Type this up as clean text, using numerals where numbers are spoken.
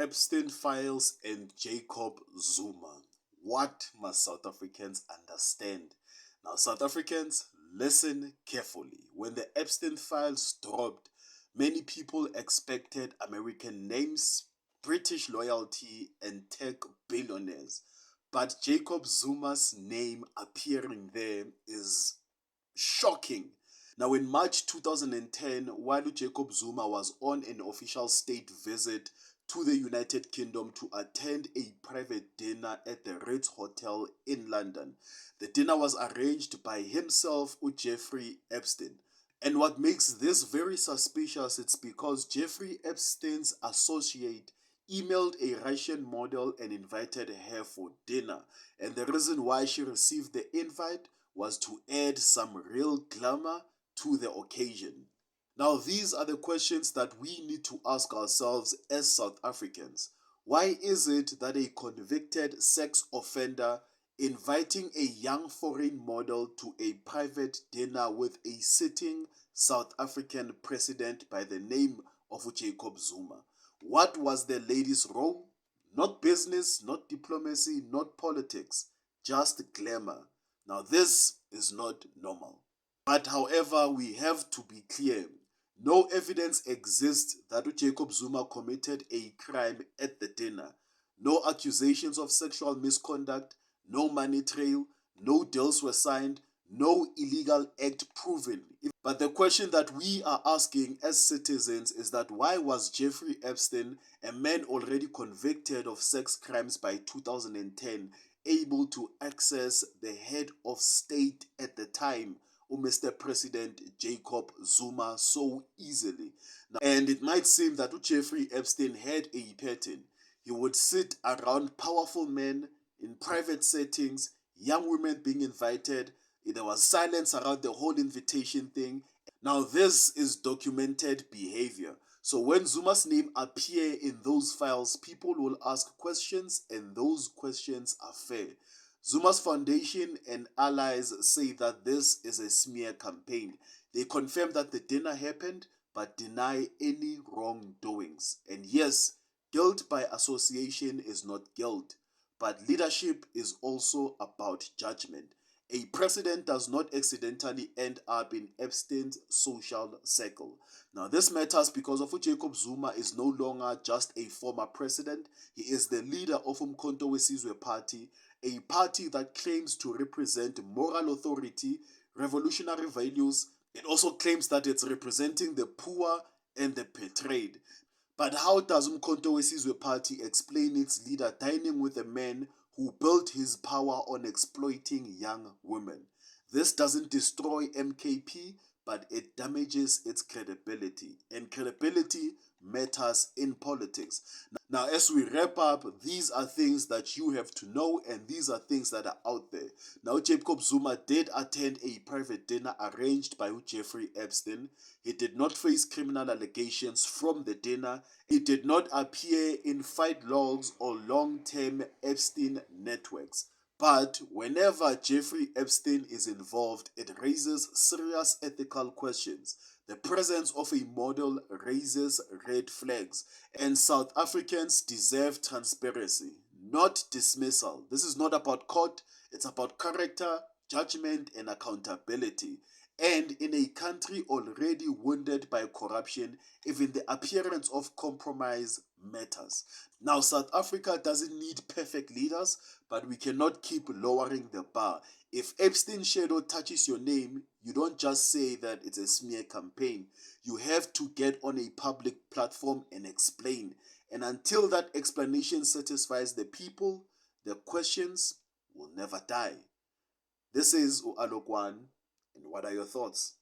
Epstein Files and Jacob Zuma. What must South Africans understand? Now, South Africans, listen carefully. When the Epstein Files dropped, many people expected American names, British loyalty, and tech billionaires. But Jacob Zuma's name appearing there is shocking. Now, in March 2010, while Jacob Zuma was on an official state visit to the United Kingdom to attend a private dinner at the Ritz Hotel in London, the dinner was arranged by himself, Jeffrey Epstein. And what makes this very suspicious is because Jeffrey Epstein's associate emailed a Russian model and invited her for dinner. And the reason why she received the invite was to add some real glamour to the occasion. Now, these are the questions that we need to ask ourselves as South Africans. Why is it that a convicted sex offender inviting a young foreign model to a private dinner with a sitting South African president by the name of Jacob Zuma? What was the lady's role? Not business, not diplomacy, not politics, just glamour. Now, this is not normal. But however, we have to be clear. No evidence exists that Jacob Zuma committed a crime at the dinner. No accusations of sexual misconduct, no money trail, no deals were signed, no illegal act proven. But the question that we are asking as citizens is that why was Jeffrey Epstein, a man already convicted of sex crimes by 2010, able to access the head of state at the time, Mr. President Jacob Zuma, so easily? And it might seem that Jeffrey Epstein had a pattern. He would sit around powerful men in private settings, young women being invited. There was silence around the whole invitation thing. Now, this is documented behavior. So when Zuma's name appears in those files, people will ask questions, and those questions are fair. Zuma's foundation and allies say that this is a smear campaign. They confirm that the dinner happened, but deny any wrongdoings. And yes, guilt by association is not guilt, but leadership is also about judgment. A president does not accidentally end up in Epstein's social circle. Now, this matters because of Jacob Zuma is no longer just a former president. He is the leader of Umkhonto weSizwe Party, a party that claims to represent moral authority, revolutionary values. It also claims that it's representing the poor and the betrayed. But how does Umkhonto weSizwe Party explain its leader dining with a man who built his power on exploiting young women? This doesn't destroy MKP, but it damages its credibility. And credibility matters in politics. Now, as we wrap up, these are things that you have to know, and these are things that are out there. Now, Jacob Zuma did attend a private dinner arranged by Jeffrey Epstein. He did not face criminal allegations from the dinner. He did not appear in fight logs or long-term Epstein networks. But whenever Jeffrey Epstein is involved, it raises serious ethical questions. The presence of a model raises red flags, and South Africans deserve transparency, not dismissal. This is not about court, it's about character, judgment, and accountability. And in a country already wounded by corruption, even the appearance of compromise matters. Now, South Africa doesn't need perfect leaders, but we cannot keep lowering the bar. If Epstein's shadow touches your name, you don't just say that it's a smear campaign. You have to get on a public platform and explain. And until that explanation satisfies the people, the questions will never die. This is Alokwan, and what are your thoughts?